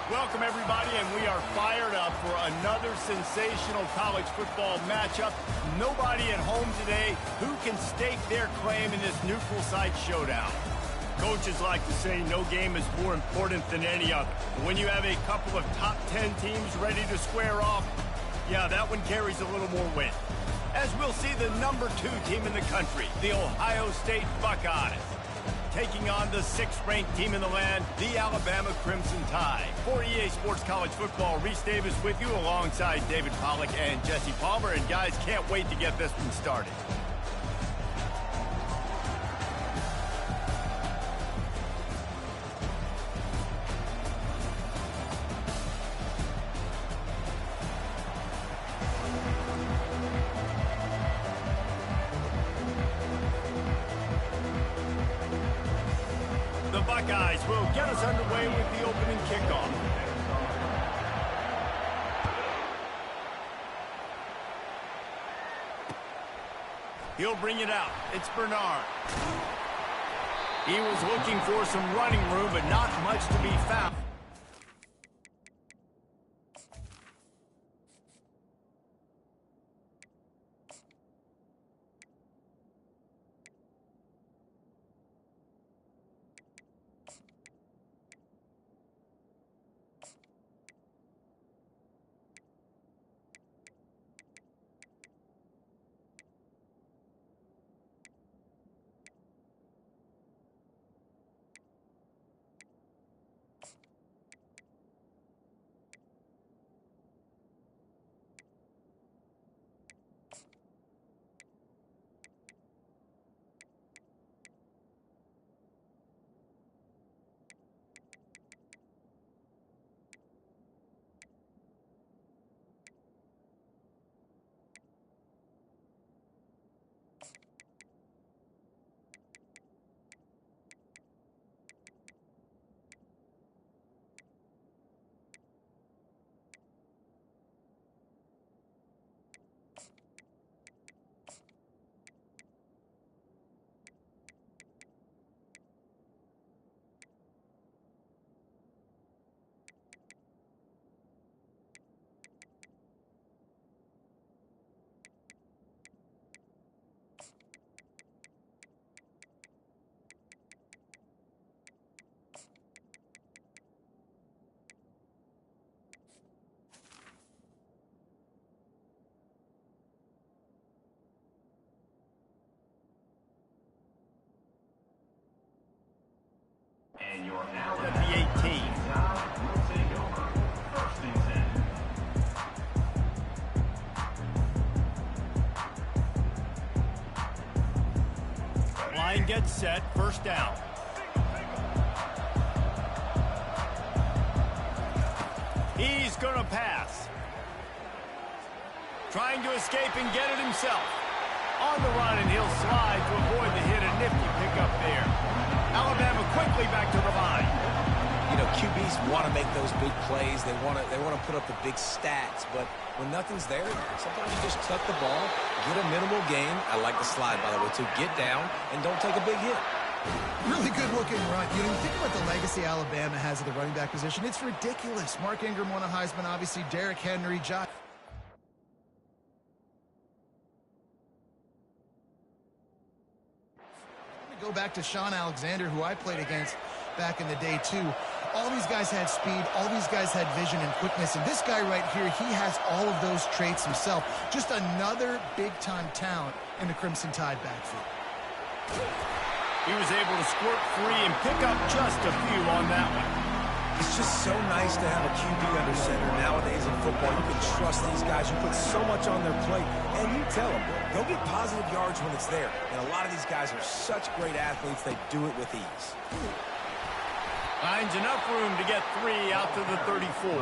Welcome, everybody, and we are fired up for another sensational college football matchup. Nobody at home today who can stake their claim in this neutral site showdown. Coaches like to say no game is more important than any other. But when you have a couple of top 10 teams ready to square off, yeah, that one carries a little more weight. As we'll see the number 2 team in the country, the Ohio State Buckeyes, taking on the 6th-ranked team in the land, the Alabama Crimson Tide. For EA Sports College Football, Reese Davis with you alongside David Pollack and Jesse Palmer. And guys, can't wait to get this one started. The Buckeyes will get us underway with the opening kickoff. He'll bring it out. It's Bernard. He was looking for some running room, but not much to be found. And you're now At the 18. will take over. First and 10. Line gets set. First down. He's going to pass. Trying to escape and get it himself. On the run, and he'll slide to avoid the hit. A nifty pickup there. Alabama quickly back to the line. You know, QBs want to make those big plays. They want to put up the big stats. But when nothing's there, sometimes you just tuck the ball, get a minimal gain. I like the slide, by the way, to get down and don't take a big hit. Really good looking run. You know, you think about the legacy Alabama has at the running back position. It's ridiculous. Mark Ingram won a Heisman, obviously. Derrick Henry, Josh. Go back to Sean Alexander, who I played against back in the day too. All these guys had speed, all these guys had vision and quickness, and this guy right here, he has all of those traits himself. Just another big-time talent in the Crimson Tide backfield. He was able to squirt free and pick up just a few on that one. It's just so nice to have a QB under center nowadays in football. You can trust these guys. You put so much on their plate, and you tell them, go get positive yards when it's there. And a lot of these guys are such great athletes, they do it with ease. Finds enough room to get 3 out to the 34. You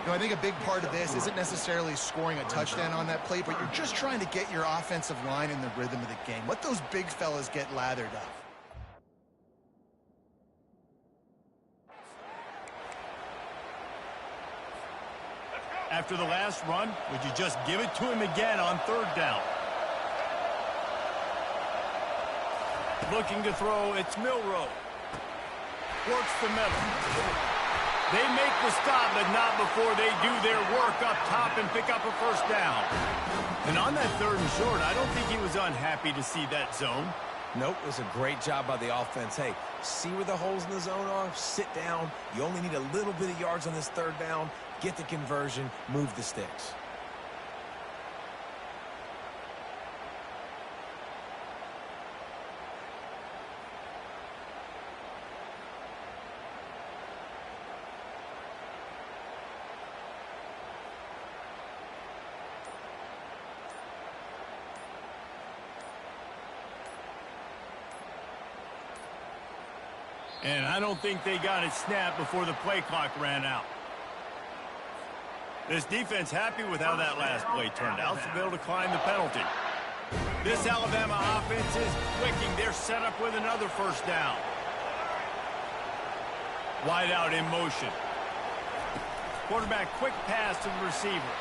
know, I think a big part of this isn't necessarily scoring a touchdown on that play, but you're just trying to get your offensive line in the rhythm of the game. Let those big fellas get lathered up. After the last run, would you just give it to him again on 3rd down? Looking to throw, it's Milroe. Works the middle. They make the stop, but not before they do their work up top and pick up a first down. And on that 3rd and short, I don't think he was unhappy to see that zone. Nope, it was a great job by the offense. Hey, see where the holes in the zone are? Sit down. You only need a little bit of yards on this 3rd down. Get the conversion. Move the sticks. And I don't think they got it snapped before the play clock ran out. This defense happy with how that last play turned out, so they'll decline the penalty. This Alabama offense is clicking. They're set up with another first down. Wide out in motion. Quarterback quick pass to the receiver.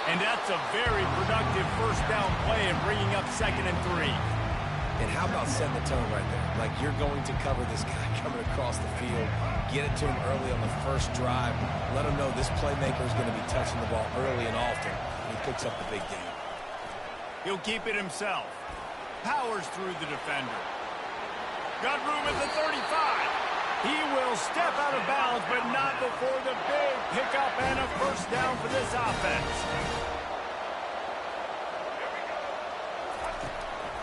And that's a very productive first down play and bringing up 2nd and 3. And how about setting the tone right there? Like you're going to cover this guy coming across the field. Get it to him early on the first drive. Let him know this playmaker is going to be touching the ball early and often. And he picks up the big game. He'll keep it himself. Powers through the defender. Got room at the 35. He will step out of bounds, but not before the big pickup and a first down for this offense.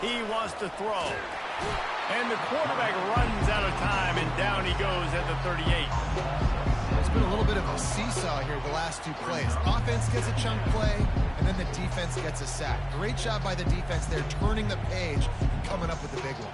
He wants to throw. And the quarterback runs out of time, and down he goes at the 38. It's been a little bit of a seesaw here the last 2 plays. Offense gets a chunk play, and then the defense gets a sack. Great job by the defense there, turning the page and coming up with the big one.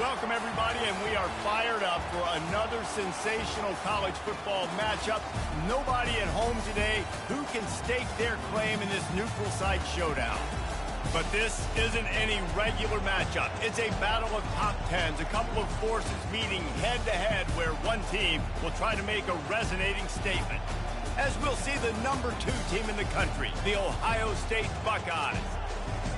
Welcome, everybody, and we are fired up for another sensational college football matchup. Nobody at home today who can stake their claim in this neutral site showdown. But this isn't any regular matchup. It's a battle of top tens, a couple of forces meeting head-to-head where one team will try to make a resonating statement. As we'll see the number 2 team in the country, the Ohio State Buckeyes,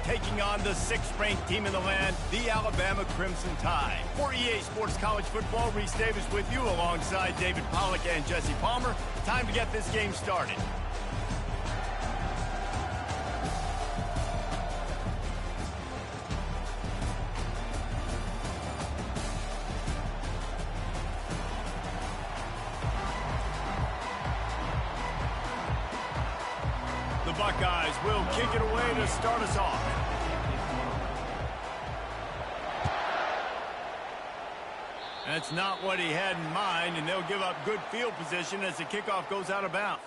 taking on the 6th-ranked team in the land, the Alabama Crimson Tide. For EA Sports College Football, Reese Davis with you alongside David Pollack and Jesse Palmer. Time to get this game started. Buckeyes will kick it away to start us off. That's not what he had in mind, and they'll give up good field position as the kickoff goes out of bounds.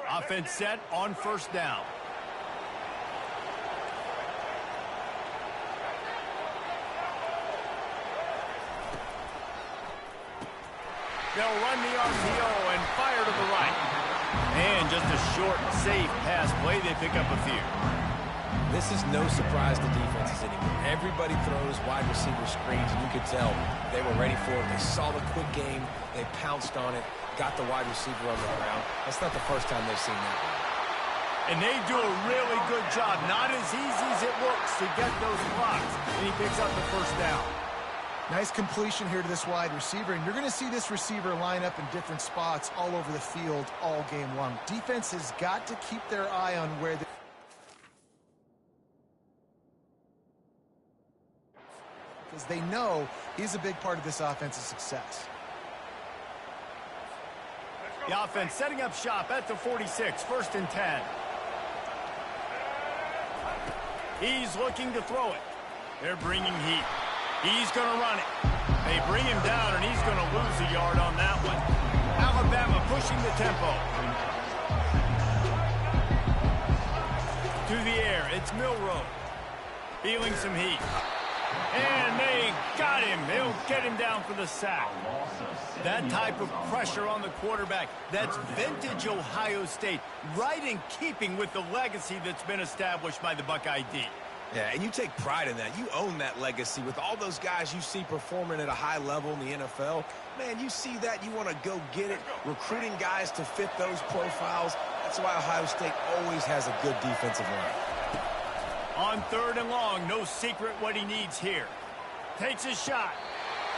Offense set on first down. They'll run the RPO and fire to the right. And just a short, safe pass play. They pick up a few. This is no surprise to defenses anymore. Everybody throws wide receiver screens, and you could tell they were ready for it. They saw the quick game. They pounced on it, got the wide receiver on the ground. That's not the first time they've seen that. And they do a really good job. Not as easy as it looks to get those blocks. And he picks up the first down. Nice completion here to this wide receiver, and you're going to see this receiver line up in different spots all over the field all game long. Defense has got to keep their eye on where they... because they know he's a big part of this offense's success. The offense setting up shop at the 46, 1st and 10. He's looking to throw it. They're bringing heat. He's going to run it. They bring him down, and he's going to lose a yard on that one. Alabama pushing the tempo. To the air, it's Milroe. Feeling some heat. And they got him. They'll get him down for the sack. That type of pressure on the quarterback, that's vintage Ohio State, right in keeping with the legacy that's been established by the Buckeye D. Yeah, and you take pride in that. You own that legacy with all those guys you see performing at a high level in the NFL. Man, you see that, you want to go get it, recruiting guys to fit those profiles. That's why Ohio State always has a good defensive line. On 3rd and long, no secret what he needs here. Takes his shot.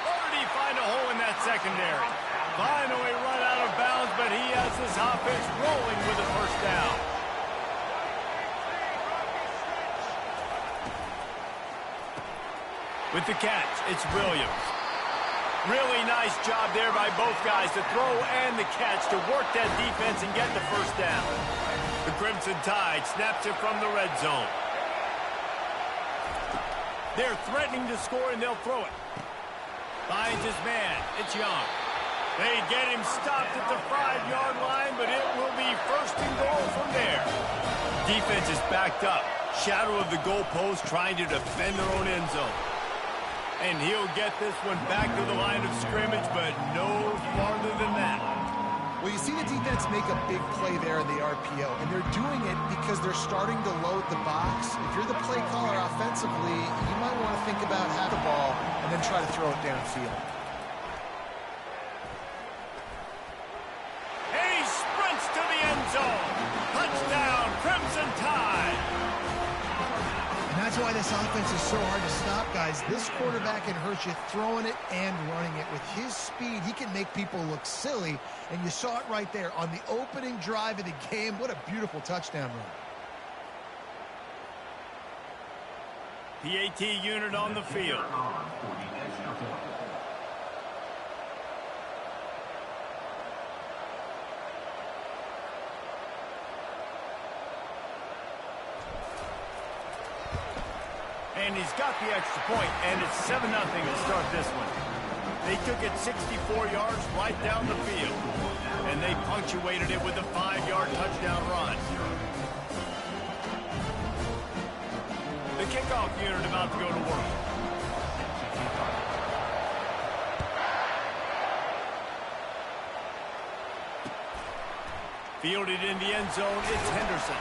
Already find a hole in that secondary. Finally run out of bounds, but he has this offense rolling with a first down. With the catch, it's Williams. Really nice job there by both guys, the throw and the catch, to work that defense and get the first down. The Crimson Tide snaps it from the red zone. They're threatening to score, and they'll throw it. Finds his man. It's Young. They get him stopped at the 5-yard line, but it will be 1st and goal from there. Defense is backed up. Shadow of the goalpost, trying to defend their own end zone. And he'll get this one back to the line of scrimmage, but no farther than that. Well, you see the defense make a big play there in the RPO, and they're doing it because they're starting to load the box. If you're the play caller offensively, you might want to think about having the ball and then try to throw it downfield. And he sprints to the end zone. Touchdown, Crimson Tide. And that's why this offense is so hard to stop, guys. This quarterback can hurt you throwing it and running it. With his speed, he can make people look silly, and you saw it right there on the opening drive of the game. What a beautiful touchdown run. PAT unit on the field. And he's got the extra point, and it's 7-0 to start this one. They took it 64 yards right down the field, and they punctuated it with a 5-yard touchdown run. The kickoff unit about to go to work. Fielded in the end zone, it's Henderson.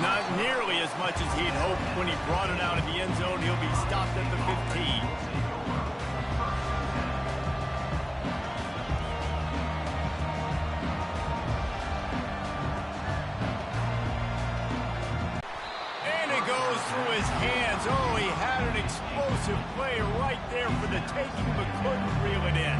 Not nearly as much as he'd hoped when he brought it out of the end zone. He'll be stopped at the 15. And it goes through his hands. Oh, he had an explosive play right there for the taking, but couldn't reel it in.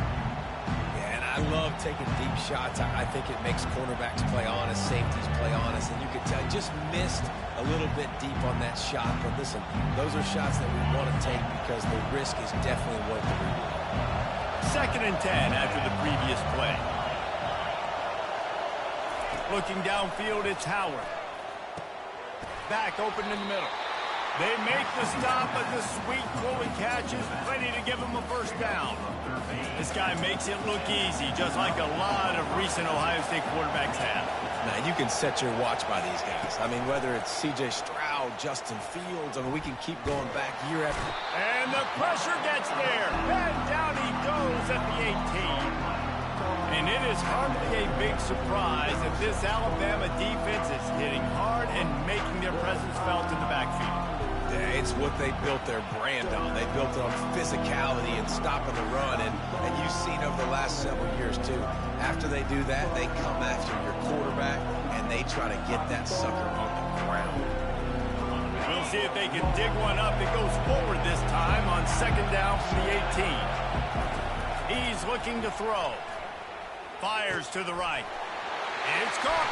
I love taking deep shots. I think it makes cornerbacks play honest, safeties play honest, and you can tell he just missed a little bit deep on that shot. But listen, those are shots that we want to take because the risk is definitely worth the reward. 2nd and 10 after the previous play. Looking downfield, it's Howard. Back open in the middle. They make the stop, but the sweet pulling catch is plenty to give him a first down. This guy makes it look easy, just like a lot of recent Ohio State quarterbacks have. Man, you can set your watch by these guys. I mean, whether it's C.J. Stroud, Justin Fields, I mean, we can keep going back year after. And the pressure gets there, and down he goes at the 18. And it is hardly a big surprise that this Alabama defense is hitting hard and making their presence felt in the backfield. Yeah, it's what they built their brand on. They built it on physicality and stopping the run, and you've seen over the last several years, too. After they do that, they come after your quarterback, and they try to get that sucker on the ground. We'll see if they can dig one up. It goes forward this time on 2nd down from the 18. He's looking to throw. Fires to the right. It's caught.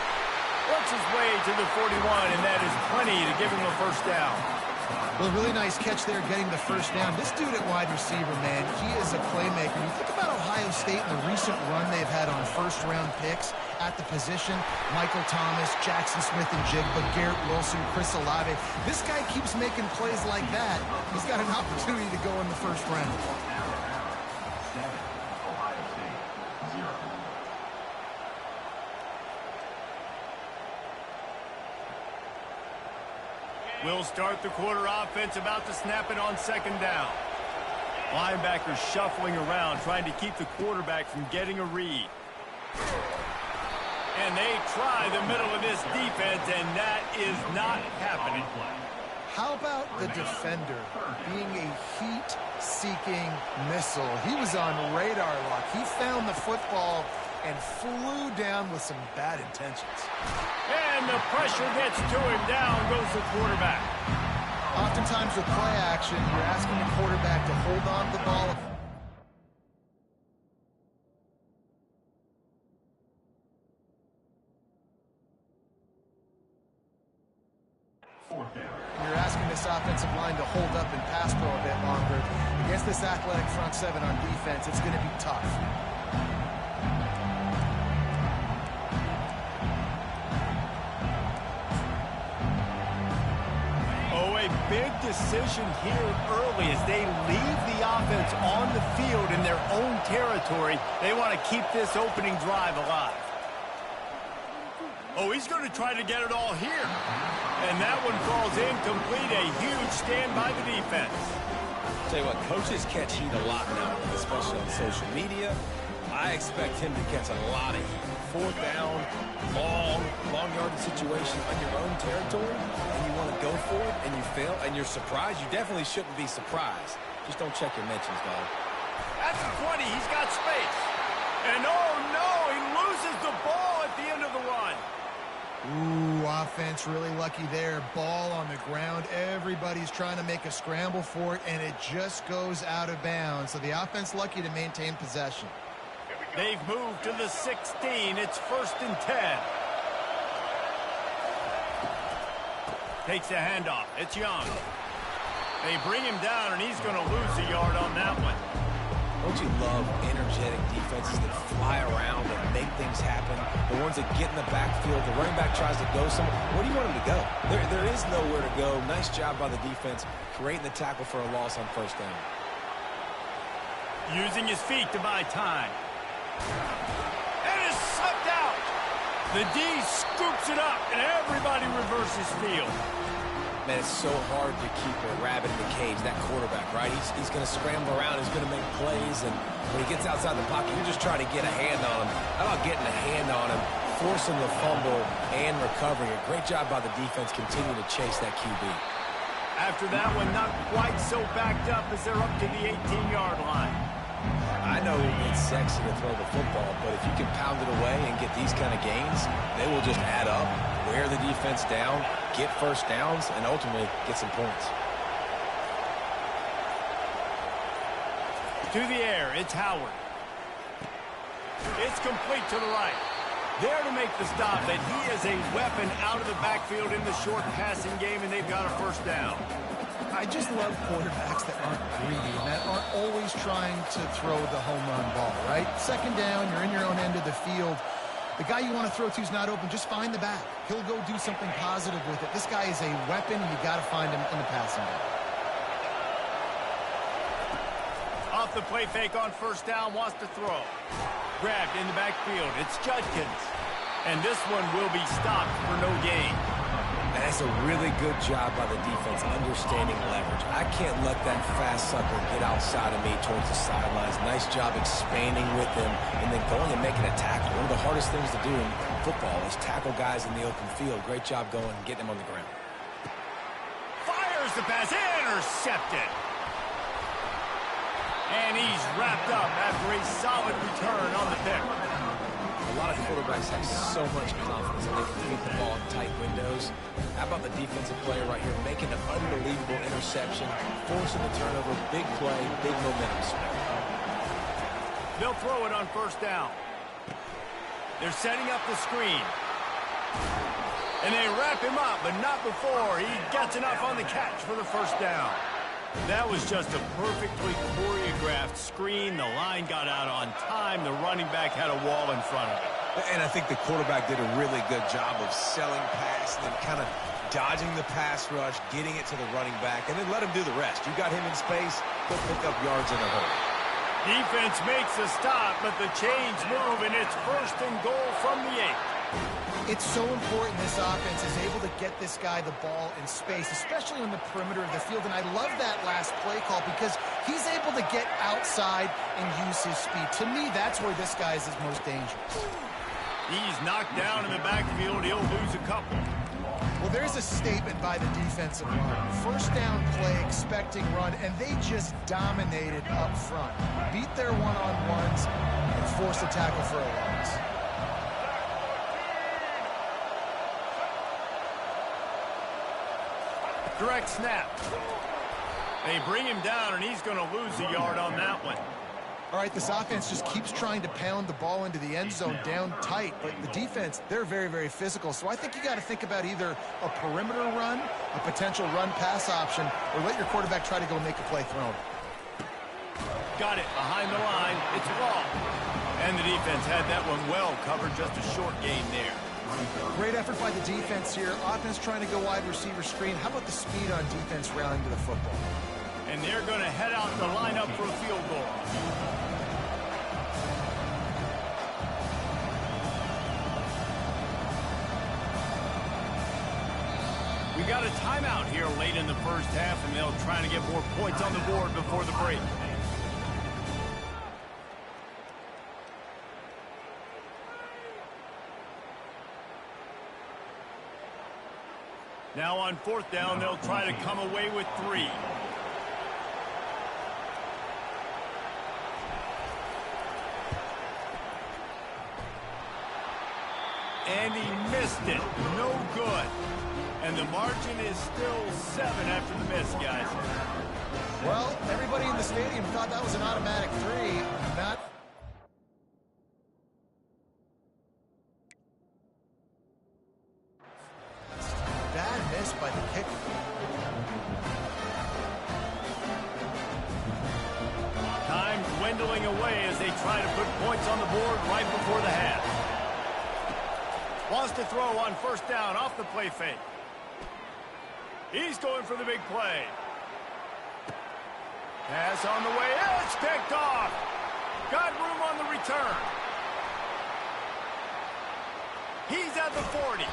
Works his way to the 41, and that is plenty to give him a first down. Well, really nice catch there getting the first down. This dude at wide receiver, man, he is a playmaker. You think about Ohio State and the recent run they've had on first-round picks at the position. Michael Thomas, Jackson Smith-Njigba, Garrett Wilson, Chris Olave. This guy keeps making plays like that. He's got an opportunity to go in the first round. We'll start the quarter offense, about to snap it on 2nd down. Linebackers shuffling around, trying to keep the quarterback from getting a read. And they try the middle of this defense, and that is not happening. How about the defender being a heat-seeking missile? He was on radar lock. He found the football and flew down with some bad intentions. And the pressure gets to him. Down goes the quarterback. Oftentimes with play action, you're asking the quarterback to hold on to the ball. You're asking this offensive line to hold up and pass pro a bit longer. Against this athletic front seven on defense, it's going to be tough. Big decision here early as they leave the offense on the field in their own territory. They want to keep this opening drive alive. Oh, he's going to try to get it all here. And that one falls incomplete. A huge stand by the defense. I'll tell you what, coaches catch heat a lot now, especially on social media. I expect him to catch a lot of heat. 4th down, long yardage situation on your own territory, and you want to go for it, and you fail, and you're surprised. You definitely shouldn't be surprised. Just don't check your mentions, dog. That's a 20. He's got space. And oh, no, he loses the ball at the end of the run. Ooh, offense really lucky there. Ball on the ground. Everybody's trying to make a scramble for it, and it just goes out of bounds. So the offense lucky to maintain possession. They've moved to the 16. It's 1st and 10. Takes a handoff. It's Young. They bring him down, and he's going to lose a yard on that one. Don't you love energetic defenses that fly around and make things happen? The ones that get in the backfield, the running back tries to go somewhere. Where do you want him to go? There is nowhere to go. Nice job by the defense creating the tackle for a loss on 1st down. Using his feet to buy time. And it's slipped out. The D scoops it up, and everybody reverses field. Man, it's so hard to keep a rabbit in the cage, that quarterback, right? He's going to scramble around, he's going to make plays, and when he gets outside the pocket, you're just trying to get a hand on him. How about getting a hand on him, forcing the fumble, and recovering it? Great job by the defense continuing to chase that QB. After that one, not quite so backed up as they're up to the 18-yard line. I know it's sexy to throw the football, but if you can pound it away and get these kind of gains, they will just add up, wear the defense down, get first downs, and ultimately get some points. To the air, it's Howard. It's complete to the right. There to make the stop, and he is a weapon out of the backfield in the short passing game, and they've got a first down. I just love quarterbacks that aren't greedy and that aren't always trying to throw the home run ball, right? Second down, you're in your own end of the field. The guy you want to throw to is not open. Just find the back. He'll go do something positive with it. This guy is a weapon, and you got to find him in the passing game. Off the play fake on first down, wants to throw. Grabbed in the backfield. It's Judkins. And this one will be stopped for no gain. That's a really good job by the defense understanding leverage. I can't let that fast sucker get outside of me towards the sidelines. Nice job expanding with him and then going and making a tackle. One of the hardest things to do in football is tackle guys in the open field. Great job going and getting them on the ground. Fires the pass. Intercepted. And he's wrapped up after a solid return on the pick. A lot of quarterbacks have so much confidence that they can keep the ball in tight windows. How about the defensive player right here making an unbelievable interception, forcing the turnover, big play, big momentum swing. They'll throw it on first down. They're setting up the screen. And they wrap him up, but not before he gets enough on the catch for the first down. That was just a perfectly choreographed screen. The line got out on time. The running back had a wall in front of it. And I think the quarterback did a really good job of selling pass and then kind of dodging the pass rush, getting it to the running back, and then let him do the rest. You got him in space, he'll pick up yards in a hurry. Defense makes a stop, but the chains move, and it's first and goal from the 8. It's so important this offense is able to get this guy the ball in space, especially on the perimeter of the field. And I love that last play call because he's able to get outside and use his speed. To me, that's where this guy is his most dangerous. He's knocked down in the backfield. He'll lose a couple. Well, there's a statement by the defensive line. First down play, expecting run, and they just dominated up front. Beat their one-on-ones and forced a tackle for a loss. Direct snap. They bring him down, and he's going to lose a yard on that one. All right, this offense just keeps trying to pound the ball into the end zone down tight, but the defense, they're very, very physical. So I think you got to think about either a perimeter run, a potential run-pass option, or let your quarterback try to go make a play thrown. Got it behind the line. It's Law. And the defense had that one well covered. Just a short gain there. Great effort by the defense here. Offense trying to go wide receiver screen. How about the speed on defense rallying to the football? And they're going to head out the lineup for a field goal. We got a timeout here late in the first half, and they'll try to get more points on the board before the break. Now on fourth down, they'll try to come away with 3. And he missed it. No good. And the margin is still 7 after the miss, guys. Well, everybody in the stadium thought that was an automatic 3. Not. Bad miss by the kicker. Time dwindling away as they try to put points on the board right before the half. Wants to throw on first down off the play fake. He's going for the big play. Pass on the way. It's picked off. Got room on the return. He's at the 40.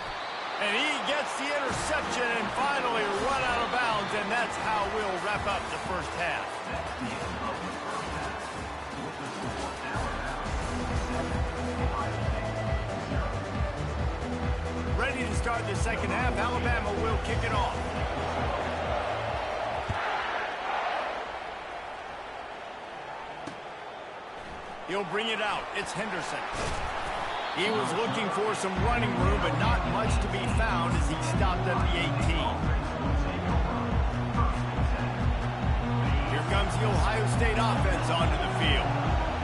And he gets the interception and finally run out of bounds. And that's how we'll wrap up the first half. Ready to start the second half. Alabama will kick it off. He'll bring it out. It's Henderson. He was looking for some running room, but not much to be found as he stopped at the 18. Here comes the Ohio State offense onto the field.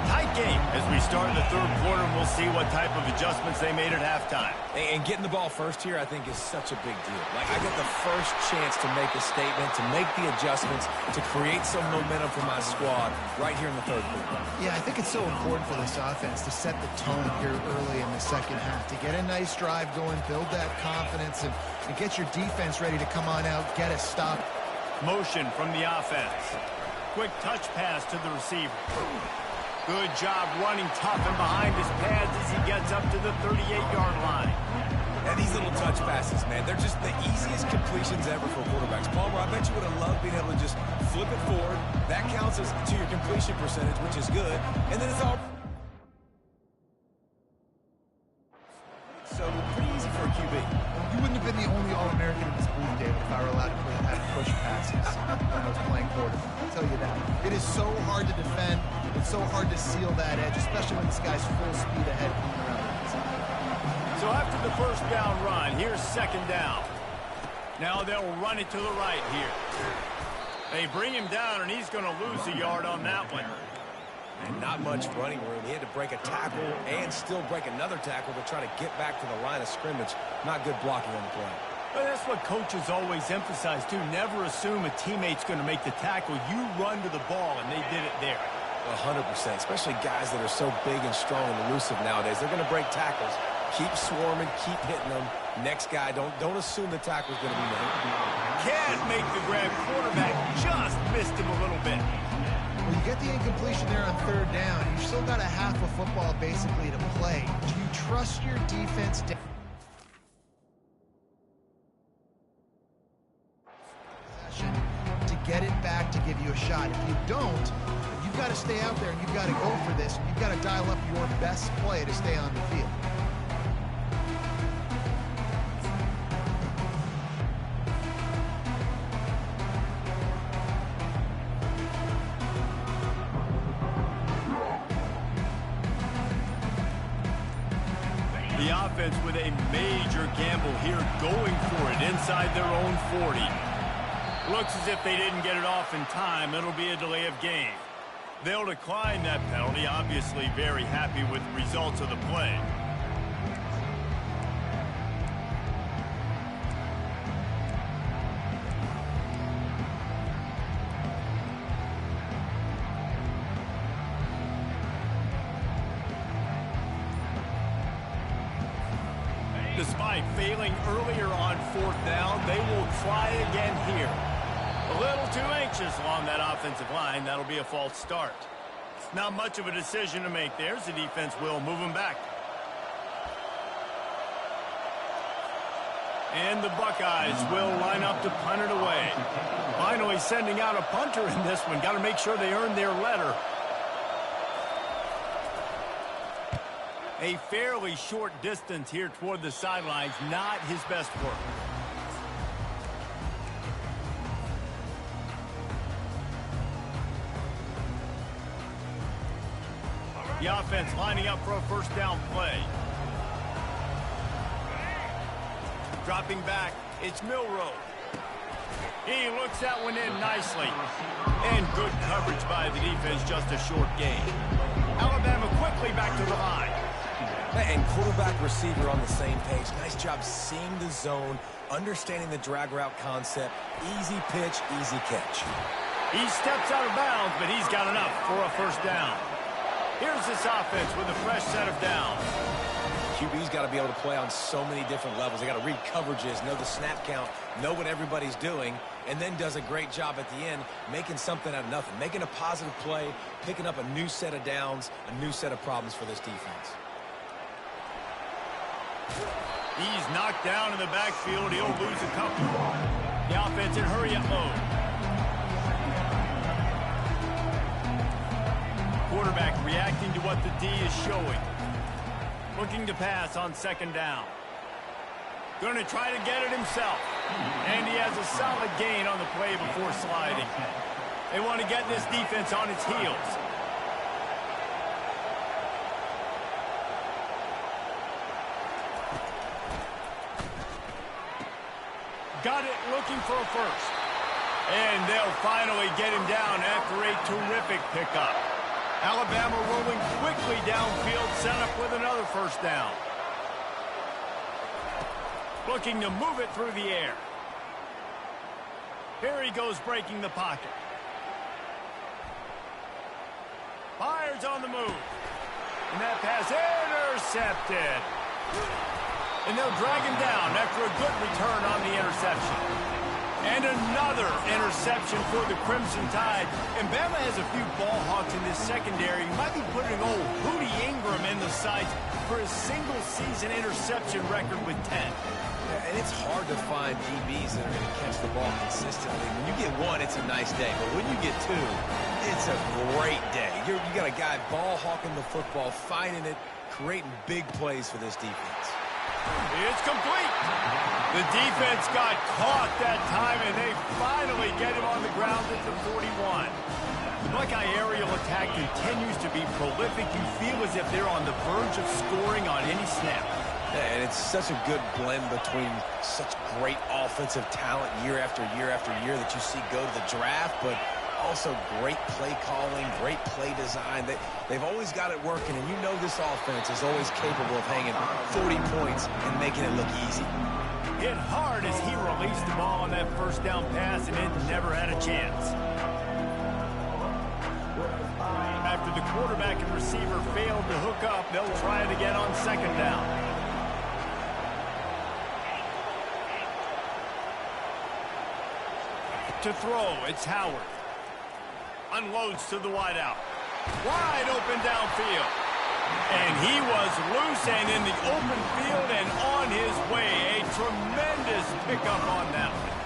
Tight game as we start the third quarter, and we'll see what type of adjustments they made at halftime. And getting the ball first here, I think, is such a big deal. Like, I get the first chance to make a statement, to make the adjustments, to create some momentum for my squad right here in the third quarter. Yeah, I think it's so important for this offense to set the tone here early in the second half, to get a nice drive going, build that confidence, and get your defense ready to come on out, get a stop. Motion from the offense. Quick touch pass to the receiver. Good job running tough and behind his pads as he gets up to the 38-yard line. And these little touch passes, man, they're just the easiest completions ever for quarterbacks. Palmer, I bet you would have loved being able to just flip it forward. That counts as to your completion percentage, which is good. And then it's all... So, pretty easy for a QB. You wouldn't have been the only All-American in this booth, David, if I were allowed to have push passes when I was playing quarterback. I'll tell you that. It is so hard to defend. It's so hard to seal that edge, especially when this guy's full speed ahead coming around the inside. So after the first down run, here's second down. Now they'll run it to the right here. They bring him down, and he's going to lose a yard on that one. And not much running room. He had to break a tackle and still break another tackle to try to get back to the line of scrimmage. Not good blocking on the play. But that's what coaches always emphasize, too. Never assume a teammate's going to make the tackle. You run to the ball, and they did it there. 100%, especially guys that are so big and strong and elusive nowadays. They're going to break tackles. Keep swarming, keep hitting them. Next guy, don't assume the tackle's going to be made. Can't make the grab. Quarterback just missed him a little bit. When you get the incompletion there on third down, you've still got a half of football basically to play. Do you trust your defense to get it back to give you a shot? If you don't, you've got to stay out there and you've got to go for this. And you've got to dial up your best play to stay on the field. The offense with a major gamble here, going for it inside their own 40. Looks as if they didn't get it off in time. It'll be a delay of game. They'll decline that penalty, obviously very happy with the results of the play. Despite failing earlier on fourth down, they will try again here. A little too anxious along that offensive line. That'll be a false start. Not much of a decision to make there, so the defense will move him back. And the Buckeyes will line up to punt it away. Finally sending out a punter in this one. Got to make sure they earn their letter. A fairly short distance here toward the sidelines, not his best work. The offense lining up for a first down play. Dropping back, it's Milroe. He looks that one in nicely. And good coverage by the defense, just a short gain. Alabama quickly back to the line. And quarterback receiver on the same page. Nice job seeing the zone, understanding the drag route concept. Easy pitch, easy catch. He steps out of bounds, but he's got enough for a first down. Here's this offense with a fresh set of downs. QB's got to be able to play on so many different levels. They got to read coverages, know the snap count, know what everybody's doing, and then does a great job at the end making something out of nothing, making a positive play, picking up a new set of downs, a new set of problems for this defense. He's knocked down in the backfield. He'll lose a couple. The offense in hurry-up mode. Quarterback reacting to what the D is showing. Looking to pass on second down. Going to try to get it himself. And he has a solid gain on the play before sliding. They want to get this defense on its heels. Got it, looking for a first. And they'll finally get him down after a terrific pickup. Alabama rolling quickly downfield, set up with another first down. Looking to move it through the air. Here he goes, breaking the pocket. Fires on the move. And that pass intercepted. And they'll drag him down after a good return on the interception. And another interception for the Crimson Tide. And Bama has a few ball hawks in this secondary. He might be putting old Hootie Ingram in the sights for his single-season interception record with 10. And it's hard to find DBs that are going to catch the ball consistently. When you get one, it's a nice day. But when you get two, it's a great day. You got a guy ball hawking the football, finding it, creating big plays for this defense. It's complete. The defense got caught that time, and they finally get him on the ground at the 41. The Buckeye aerial attack continues to be prolific. You feel as if they're on the verge of scoring on any snap. And it's such a good blend between such great offensive talent year after year after year that you see go to the draft, but also great play calling, great play design. They've always got it working, and you know this offense is always capable of hanging 40 points and making it look easy. Hit hard as he released the ball on that first down pass, and it never had a chance. After the quarterback and receiver failed to hook up, they'll try it again on second down. To throw, it's Howard. Unloads to the wideout. Wide open downfield. And he was loose and in the open field and on his way. A tremendous pickup on that one.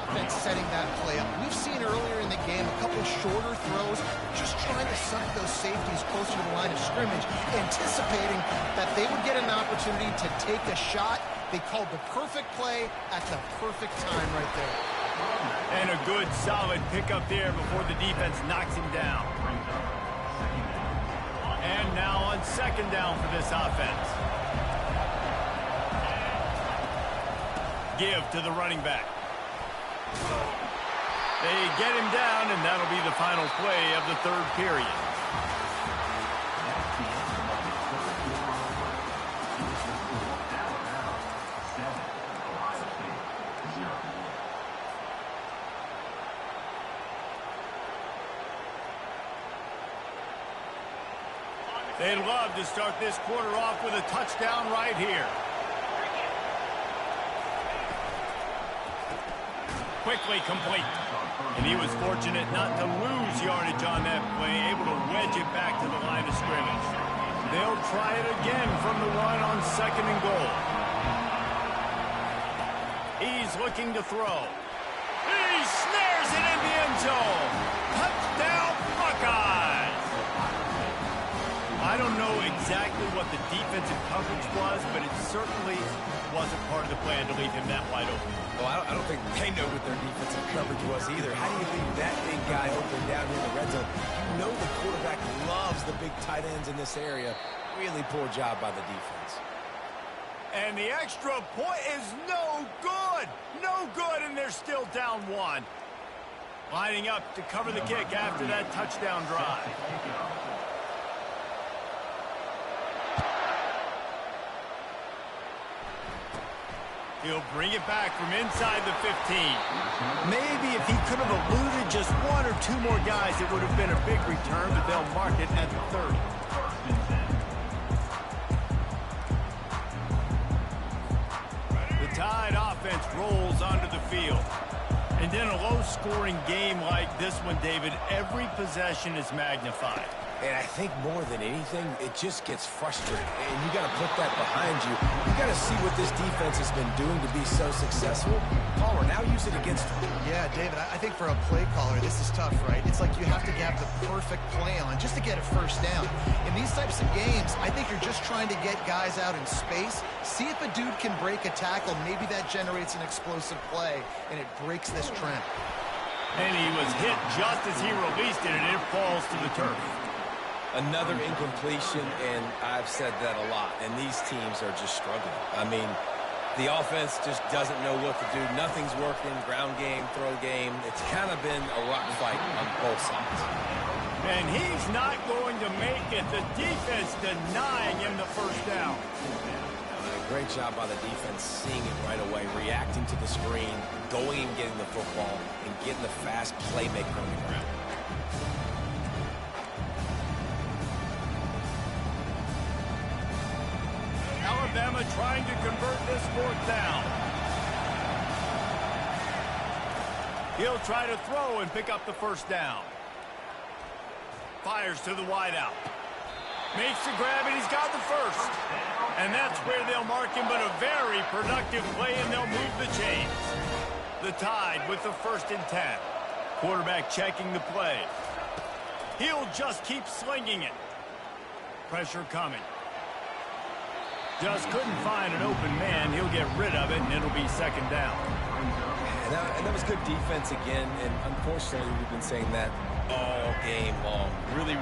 Offense setting that play up. We've seen earlier in the game a couple shorter throws, just trying to suck those safeties closer to the line of scrimmage, anticipating that they would get an opportunity to take a shot. They called the perfect play at the perfect time right there. And a good, solid pickup there before the defense knocks him down. And now on second down for this offense. Give to the running back. They get him down, and that'll be the final play of the third period. They'd love to start this quarter off with a touchdown right here. Quickly complete. And he was fortunate not to lose yardage on that play, able to wedge it back to the line of scrimmage. They'll try it again from the one on second and goal. He's looking to throw. He snares it in the end zone. Touchdown, Buckeyes! I don't know exactly what the defensive coverage was, but it certainly wasn't part of the plan to leave him that wide open. Well, I don't think they know what their defensive coverage was either. How do you leave that big guy open down here in the red zone? You know the quarterback loves the big tight ends in this area. Really poor job by the defense. And the extra point is no good. No good, and they're still down one. Lining up to cover the kick after that touchdown drive. He'll bring it back from inside the 15. Maybe if he could have eluded just one or two more guys, it would have been a big return, but they'll mark it at the 30. The Tide offense rolls onto the field. And in a low-scoring game like this one, David, every possession is magnified. And I think more than anything, it just gets frustrating. And you got to put that behind you. You got to see what this defense has been doing to be so successful. Palmer, now use it against him. Yeah, David, I think for a play caller, this is tough, right? It's like you have to have the perfect play on just to get a first down. In these types of games, I think you're just trying to get guys out in space, see if a dude can break a tackle. Maybe that generates an explosive play, and it breaks this trend. And he was hit just as he released it, and it falls to the turf. Another incompletion, and I've said that a lot, and these teams are just struggling. I mean, the offense just doesn't know what to do. Nothing's working, ground game, throw game. It's kind of been a rock fight on both sides. And he's not going to make it. The defense denying him the first down. Great job by the defense seeing it right away, reacting to the screen, going and getting the football, and getting the fast playmaker on the ground. Alabama trying to convert this fourth down. He'll try to throw and pick up the first down. Fires to the wideout. Makes the grab, and he's got the first. And that's where they'll mark him, but a very productive play, and they'll move the chains. The Tide with the 1st and 10. Quarterback checking the play. He'll just keep slinging it. Pressure coming. Just couldn't find an open man. He'll get rid of it, and it'll be 2nd down. And that was good defense again, and unfortunately, we've been saying that all game long. Really